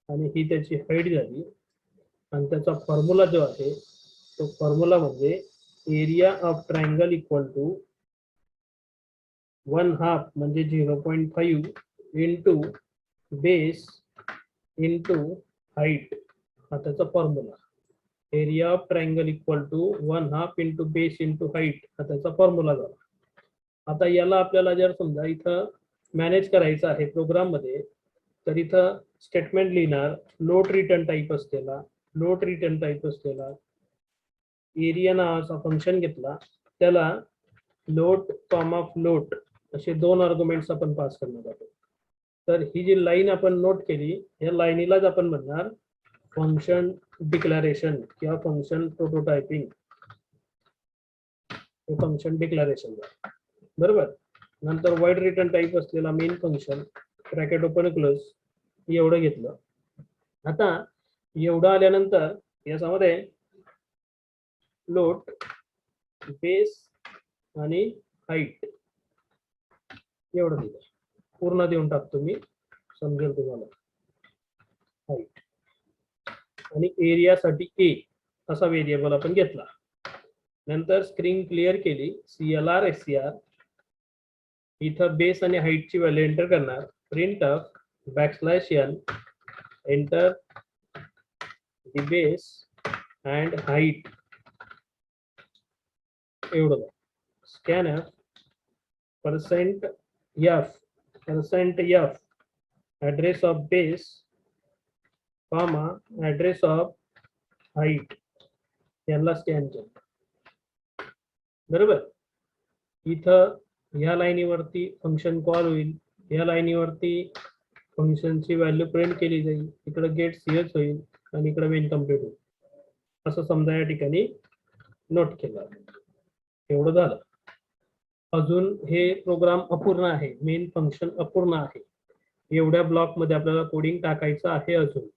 आणि ही त्याची हाईट झाली. आणि त्याचा फॉर्म्युला जो आहे तो फॉर्म्युला म्हणजे area of triangle equal to 1/2 म्हणजे 0.5 इंटू बेस इंटू हाईट. हा त्याचा फॉर्म्युला. Area of triangle equal to 1/2 into base into height हा त्याचा फॉर्म्युला झाला. आता याला आपल्याला जर समजा इथं मॅनेज करायचं आहे प्रोग्राम मध्ये, तर इथं स्टेटमेंट लिहिणार फ्लोट रिटर्न टाईप असलेला. फ्लोट रिटर्न टाईप असलेला एरिया नावाचा फंक्शन घेतला. त्याला लोट कॉमा फ्लोट असे दोन आर्ग्युमेंट्स आपण पास करणार आहोत. तर ही जी लाईन आपण नोट केली या लाईनीलाच आपण म्हणणार फंक्शन डिक्लरेशन किंवा फंक्शन प्रोटोटायपिंग. हे फंक्शन डिक्लरेशन बरोबर. नंतर वाईड रिटर्न टाईप असलेला main function bracket open close एवढं घेतलं. आता एवढं आल्यानंतर याच्यामध्ये लोट बेस आणि हाईट एवढं दिलं. पूर्ण देऊन टाकतो मी समजेल तुम्हाला. हाईट आणि एरियासाठी ए असा व्हेरिएबल आपण घेतला. नंतर स्क्रीन क्लिअर केली CLR SCR. इथं बेस आणि हाईटची व्हॅल्यू एंटर करणार. Print of \n enter the base and height एवढं. Scanner %f address of base comma address of height यांना स्कॅन केलं बरोबर. इथं ह्या लाईनीवरती फंक्शन कॉल होईल. ह्या लाईनीवरती फंक्शनची व्हॅल्यू प्रिंट केली जाईल. इकडे गेट CS होईल आणि इकडे मेन कम्प्लीट होईल असं समजा या ठिकाणी नोट केलं. एवढं झालं. अजून हे प्रोग्राम अपूर्ण आहे. मेन फंक्शन अपूर्ण आहे. एवढ्या ब्लॉक मध्ये आपल्याला कोडिंग टाकायचं आहे अजून.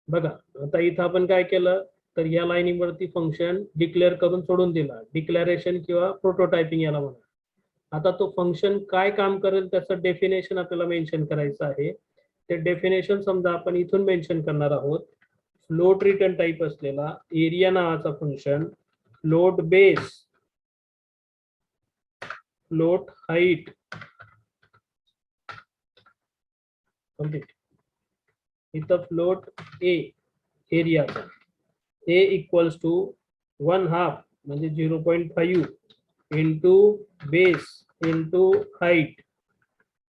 बघा आता इथं आपण काय केलं तर या लाईनीवरती फंक्शन डिक्लेअर करून सोडून दिला. डिक्लेरेशन किंवा प्रोटोटायपिंग याला म्हणा. आता तो फंक्शन काय काम करेल त्याचं डेफिनेशन आपल्याला मेन्शन करायचं आहे. ते डेफिनेशन समजा आपण इथून मेन्शन करणार आहोत. फ्लोट रिटर्न टाईप असलेला एरिया नावाचा function float base float height complete. इथं फ्लोट ए एरियाचा ए इक्वल्स टू 1/2 म्हणजे 0.5 इंटू बेस इंटू हाईट.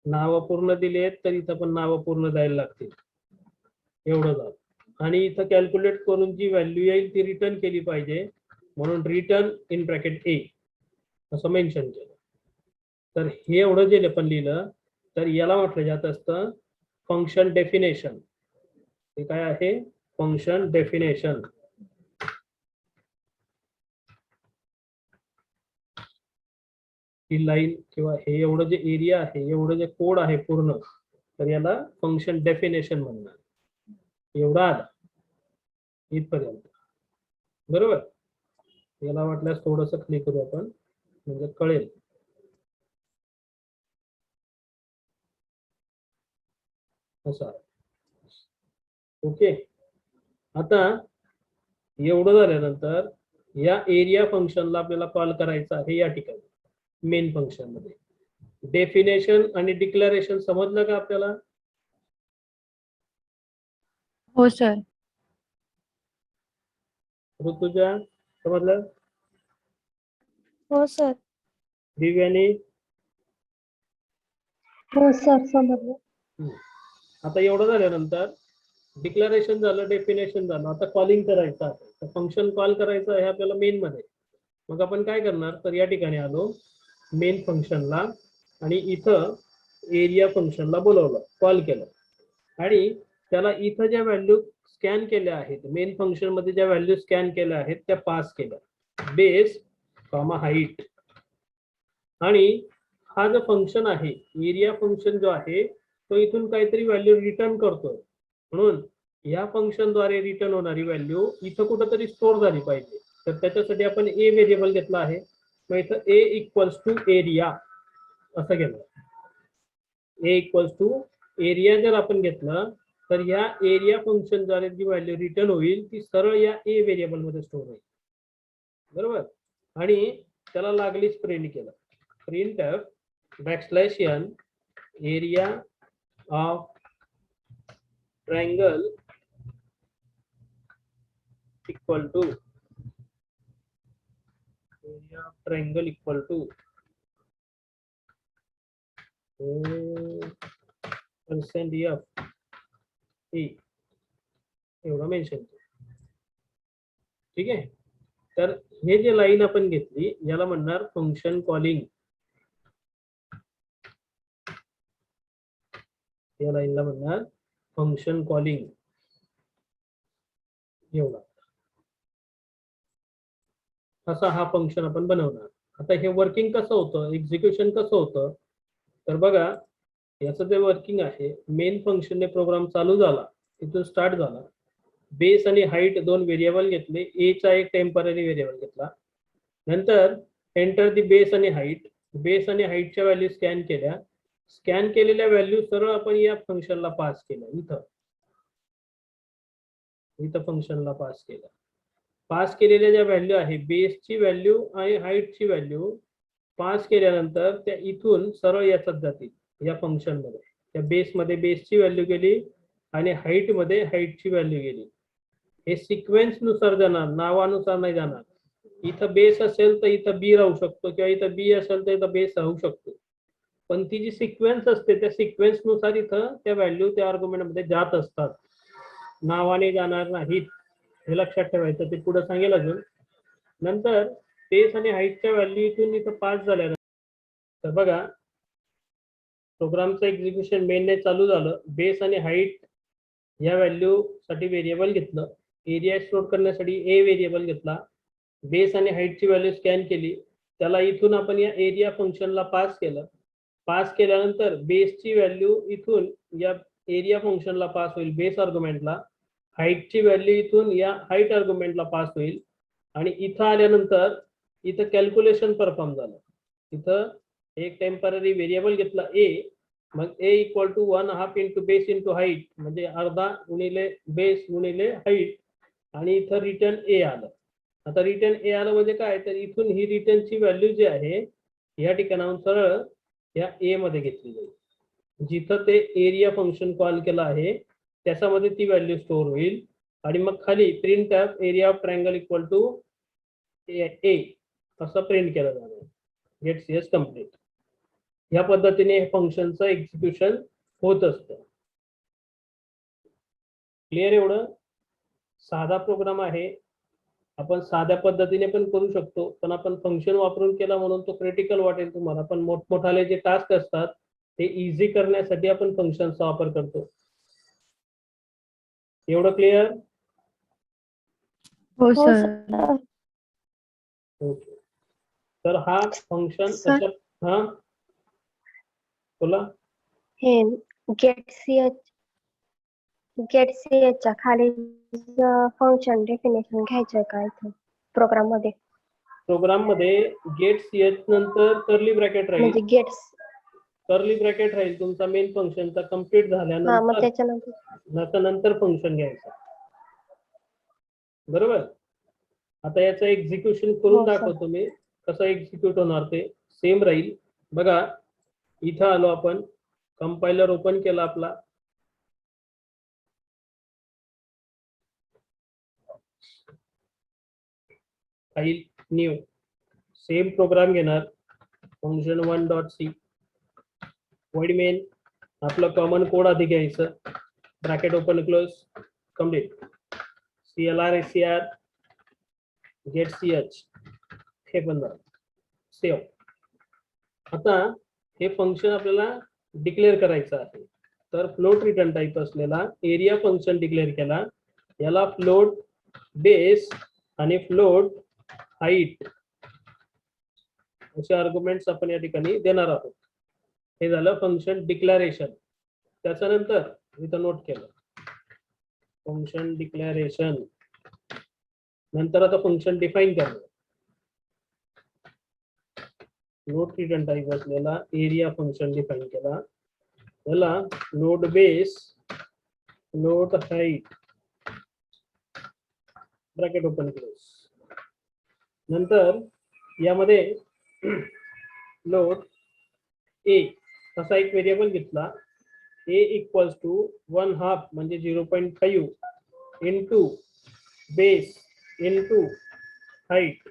नावं पूर्ण दिली आहेत तर इथं पण नावं पूर्ण द्यायला लागतील. एवढं झालं. आणि इथं कॅल्क्युलेट करून जी व्हॅल्यू येईल ती रिटर्न केली पाहिजे म्हणून रिटर्न इन ब्रॅकेट ए असं मेन्शन केलं. तर हे एवढं जे आपण लिहिलं तर याला म्हटलं जात असतं फंक्शन डेफिनेशन. हे काय आहे फंक्शन डेफिनेशन. ही लाईन किंवा हे एवढं जे एरिया आहे एवढं जे कोड आहे पूर्ण तर याला फंक्शन डेफिनेशन म्हणणार. एवढा आला इथपर्यंत बरोबर. याला वाटल्यास थोडंसं क्लिक करू आपण म्हणजे कळेल. असं ओके. आता एवढं झाल्यानंतर या एरिया फंक्शनला आपल्याला कॉल करायचं आहे या ठिकाणी मेन फंक्शन मध्ये. डेफिनेशन आणि डिक्लेरेशन समजलं का आपल्याला? हो सर. ऋतुजा समजलं? हो सर. दिव्यानी? हो सर समजलं. आता एवढं झाल्यानंतर डिक्लेरेशन झालं डेफिनेशन झालं. आता कॉलिंग करायचं आहे. फंक्शन कॉल करायचं आहे आपल्याला मेन मध्ये. मग आपण काय करणार तर या ठिकाणी आलो मेन फंक्शनला आणि इथं एरिया फंक्शनला बोलवलं कॉल केलं आणि त्याला इथं ज्या व्हॅल्यू स्कॅन केल्या आहेत मेन फंक्शन मध्ये ज्या व्हॅल्यू स्कॅन केल्या आहेत त्या पास केल्या बेस कॉमा हाईट. आणि हा जो फंक्शन आहे एरिया फंक्शन जो आहे तो इथून काहीतरी व्हॅल्यू रिटर्न करतोय म्हणून या फंक्शनद्वारे रिटर्न होणारी व्हॅल्यू इथं कुठंतरी स्टोअर झाली पाहिजे. तर त्याच्यासाठी आपण ए व्हेरिएबल घेतला आहे. मग इथं ए इक्वल्स टू एरिया असं घेतलं. ए इक्वल्स टू एरिया जर आपण घेतलं तर या एरिया फंक्शनद्वारे जी व्हॅल्यू रिटर्न होईल ती सरळ या ए व्हेरिएबल मध्ये स्टोअर होईल बरोबर. आणि त्याला लागलीच प्रिंट केलं printf \n area of triangle equal to area of triangle equal to %f a एवढा मेन्शन. ठीक आहे. तर हे जे लाईन आपण घेतली याला म्हणणार फंक्शन कॉलिंग. या लाईनला म्हणणार फंक्शन कॉलिंग. एवढा असा हा फंक्शन आपण बनवणार. आता हे वर्किंग कसं होतं, एक्झिक्युशन कसं होतं, तर बघा याचं जे वर्किंग आहे, मेन फंक्शनने प्रोग्राम चालू झाला, इथून स्टार्ट झाला. बेस आणि हाईट दोन व्हेरिएबल घेतले, ए चा एक टेम्पररी व्हेरिएबल घेतला. नंतर एंटर दी बेस आणि हाईट. बेस आणि हाईटच्या व्हॅल्यू स्कॅन केल्या. स्कॅन केलेल्या व्हॅल्यू सरळ आपण या फंक्शनला पास केल्या. इथं फंक्शनला पास केल्या. पास केलेल्या ज्या व्हॅल्यू आहे, बेसची व्हॅल्यू आणि हाईटची व्हॅल्यू पास केल्यानंतर त्या इथून सरळ याच्यात जातील या फंक्शन मध्ये. त्या बेसमध्ये बेसची व्हॅल्यू गेली आणि हाईट मध्ये हाईटची व्हॅल्यू गेली. हे सिक्वेन्स नुसार जाणार, नावानुसार नाही जाणार. इथं बेस असेल तर इथं बी राहू शकतो, किंवा इथं बी असेल तर इथं बेस राहू शकतो. पण ती जी सिक्वेन्स असते त्या सिक्वेन्स नुसार इथं त्या व्हॅल्यू त्या आर्ग्युमेंट मध्ये जात असतात, नावाने जाणार नाहीत. हे लक्षात ठेवायचं, ते पुढे सांगेल अजून. नंतर बेस आणि हाईटच्या व्हॅल्यू इथून इथं पास झाल्यानंतर तर बघा प्रोग्रामचं एक्झिक्युशन मेनने चालू झालं. बेस आणि हाईट या व्हॅल्यू साठी व्हेरिएबल घेतलं. एरिया स्टोअर करण्यासाठी ए व्हेरिएबल घेतला. बेस आणि हाईटची व्हॅल्यू स्कॅन केली. त्याला इथून आपण या एरिया फंक्शनला पास केलं. पास केल्यानंतर बेसची व्हॅल्यू इथून या एरिया फंक्शनला पास होईल बेस आर्ग्युमेंटला. हाईटची व्हॅल्यू इथून या हाईट आर्ग्युमेंटला पास होईल. आणि इथं आल्यानंतर इथं कॅल्क्युलेशन परफॉर्म झालं. इथं एक टेम्पररी व्हेरिएबल घेतला ए, मग A equal to 1/2 into base into height, म्हणजे अर्धा गुणिले बेस गुणिले हाईट, आणि इथं रिटर्न ए आलं. आता रिटर्न ए आलं म्हणजे काय, तर इथून ही रिटर्नची व्हॅल्यू जी आहे या ठिकाणाहून सरळ या ए मध्ये घेतली जाईल. जिथं ते एरिया फंक्शन कॉल केलं आहे त्याच्यामध्ये ती व्हॅल्यू स्टोअर होईल. आणि मग खाली print of area of triangle equal to A असं प्रिंट केलं जाणार. Get CS complete. या पद्धतीने हे फंक्शनचं एक्झिक्युशन होत असतं. क्लिअर? एवढं साधा प्रोग्राम आहे, आपण साध्या पद्धतीने पण करू शकतो, पण आपण फंक्शन वापरून केला म्हणून तो क्रिटिकल वाटेल तुम्हाला. पण मोठमोठाले जे टास्क असतात ते इझी करण्यासाठी आपण फंक्शनचा वापर करतो. एवढं क्लिअर? हो हो सर. सर. ओके. तर हा फंक्शन सर. अशा, हा बोला. हे गेट च्या खाली फंक्शन डेफिनेशन घ्यायचं का इथं प्रोग्राम मध्ये? प्रोग्राम मध्ये गेट सीएच नंतर कर्ली ब्रॅकेट राहील. म्हणजे गेट्स, कर्ली ब्रॅकेट राहील तुमचा मेन फंक्शनचा कंप्लीट हा, मग झाल्यानंतर. त्याच्यानंतर नंतर फंक्शन घ्यायचं. बरोबर? आता याचं एक्झिक्युशन करून हो, सर. दाखवतो मी कसं एक्झिक्यूट होणार. ते सेम राहील. बघा इथं आलो आपण, कंपायलर ओपन केला आपला. फाईल न्यू, सेम प्रोग्राम घेणार. फंक्शन 1.c void मेन, आपलं कॉमन कोड आधी घ्यायचं. Bracket open close complete. clr get CH हे पण झालं. सेव्ह. आता हे फंक्शन आपल्याला डिक्लेअर करायचं आहे. तर फ्लोट रिटर्न टाईप असलेला एरिया फंक्शन डिक्लेअर केला. याला फ्लोट बेस आणि फ्लोट हाईट असे आर्ग्युमेंट्स आपण या ठिकाणी देणार आहोत. हे झालं फंक्शन डिक्लेरेशन. त्याच्यानंतर इथं नोट केलं फंक्शन डिक्लेरेशन. नंतर आता फंक्शन डिफाईन करणं. नोट रिटर्न टाईप असलेला एरिया फंक्शन डिफाईन केला. याला node base node height bracket open close. नंतर यामध्ये लोड ए असा एक व्हेरिएबल घेतला. ए इक्वल्स टू 1/2 म्हणजे 0.5 इंटू बेस इंटू हाईट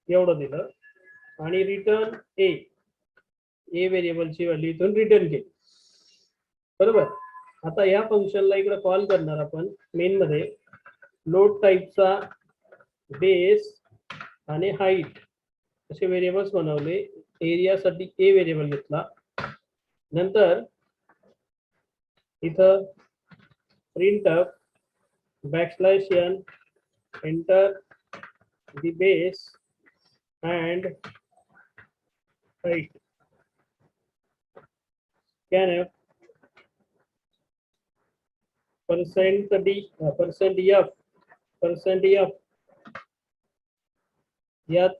एवढं दिलं. आणि रिटर्न ए व्हेरिएबलची व्हॅल्यू इथून रिटर्न केली. बरोबर? आता या फंक्शनला इकडे कॉल करणार आपण मेन मध्ये. लोड टाईपचा बेस आणि हाईट असे व्हेरिएबल्स बनवले. एरियासाठी ए व्हेरिएबल घेतला. नंतर इथं printf \n enter the base and height. scanf %f यात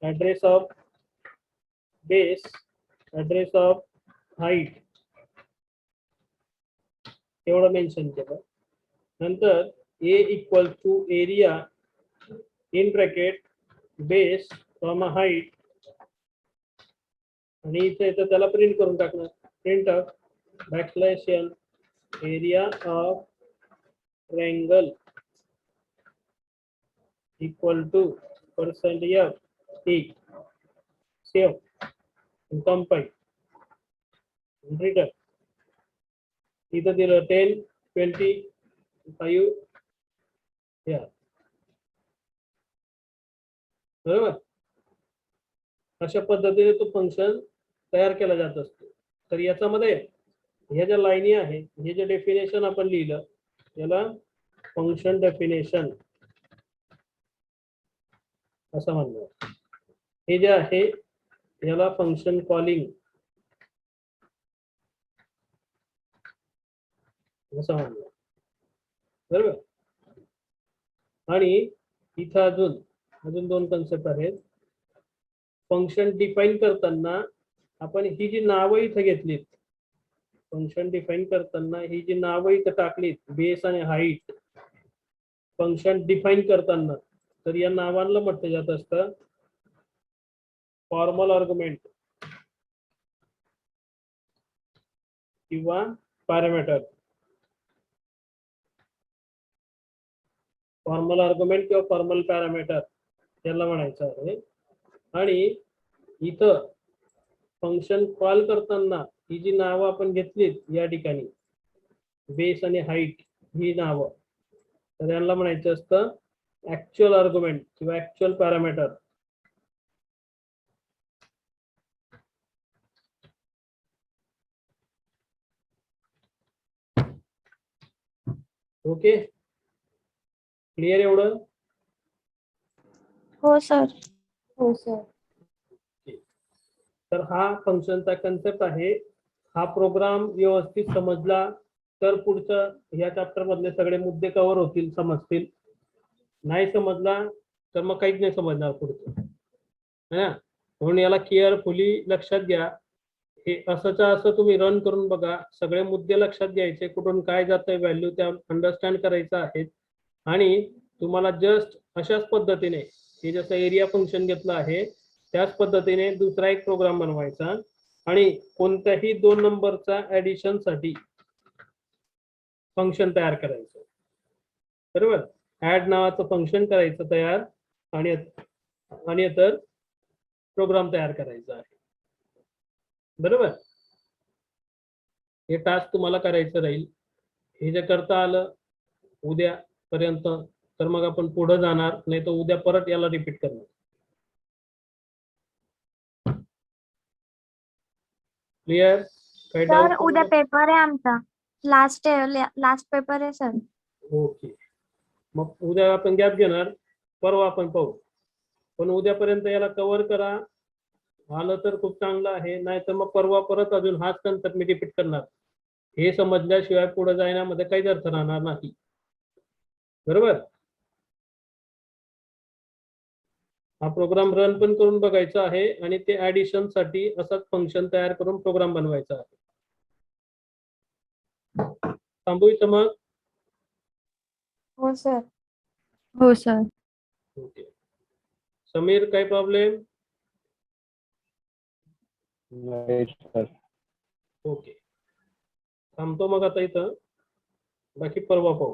address of base, address of height एवढं मेन्शन केलं. नंतर A equal to area in bracket base comma height आणि इथे त्याला प्रिंट करून टाकणार. printf \n area of triangle equal to %f t. Save compile return. इथं दिलं 10 25 या बरोबर. अशा पद्धतीने तो फंक्शन तयार केला जात असतो. तर याच्यामध्ये ह्या ज्या लाईनी आहे, हे जे डेफिनेशन आपण लिहिलं याला फंक्शन डेफिनेशन असं म्हणलं. हे जे आहे याला फंक्शन कॉलिंग असं म्हणलं बरोबर. आणि इथं अजून दोन कन्सेप्ट आहेत. फंक्शन डिफाईन करताना आपण ही जी नावं इथं घेतलीत, फंक्शन डिफाईन करताना ही जी नावं इथं टाकलीत बेस आणि हाईट, फंक्शन डिफाईन करताना तर या नावांना म्हटलं जात असतं फॉर्मल आर्ग्युमेंट किंवा पॅरामीटर. फॉर्मल आर्ग्युमेंट किंवा फॉर्मल पॅरामीटर याला म्हणायचं आहे. आणि इथं फंक्शन कॉल करताना ही जी नावं आपण घेतलीत या ठिकाणी बेस आणि हाईट ही नावं, तर यांना म्हणायचं असतं ऍक्च्युअल आर्ग्युमेंट किंवा ऍक्च्युअल पॅरामीटर. ओके, क्लिअर एवढं? हो सर. हो सर. तर हा फंक्शनचा कन्सेप्ट आहे. हा प्रोग्राम व्यवस्थित समजला तर पुढचं ह्या चॅप्टर मधले सगळे मुद्दे कव्हर होतील, समजतील. नाही समजला तर मग काहीच नाही समजणार पुढचं, है ना. म्हणून याला केअरफुली लक्षात घ्या. हे असंच असं तुम्ही रन करून बघा. सगळे मुद्दे लक्षात घ्यायचे, कुठून काय जातंय व्हॅल्यू त्या अंडरस्टँड करायचं आहे. आणि तुम्हाला जस्ट अशाच पद्धतीने हे जसं एरिया फंक्शन घेतलं आहे त्याच पद्धतीने दुसरा एक प्रोग्राम बनवायचा आणि कोणत्याही 2 नंबरचा ऍडिशन साठी फंक्शन तयार करायचं. बरोबर. ऍड नावाचं फंक्शन करायचं तयार आणि तर प्रोग्राम तयार करायचा आहे. बरोबर. हे टास्क तुम्हाला करायचं राहील. हे जे करता आलं उद्या पर्यंत तर मग आपण पुढे जाणार, नाही तर उद्या परत याला रिपीट करणार. क्लिअर? काही सर डाऊट? उद्या पेपर आहे आमचा. लास्ट पेपर आहे सर. ओके, मग उद्या आपण गॅप घेणार, परवा आपण पाहू. पण उद्यापर्यंत याला कव्हर करा. आलं तर खूप चांगलं आहे, नाही तर मग परवा परत अजून हाच कन्सेप्ट मी रिपीट करणार. हे समजल्याशिवाय पुढे जाण्यामध्ये काहीच अर्थ राहणार नाही. बरोबर. हा प्रोग्राम रन पण करून बघायचा आहे आणि ते ऍडिशन साठी असाच फंक्शन तयार करून प्रोग्राम बनवायचा आहे. थांबू इथं मग. हो सर. हो सर. ओके. समीर, काय प्रॉब्लेम? नाही सर. ओके, थांबतो मग आता इथं. बाकी परवा पाहू.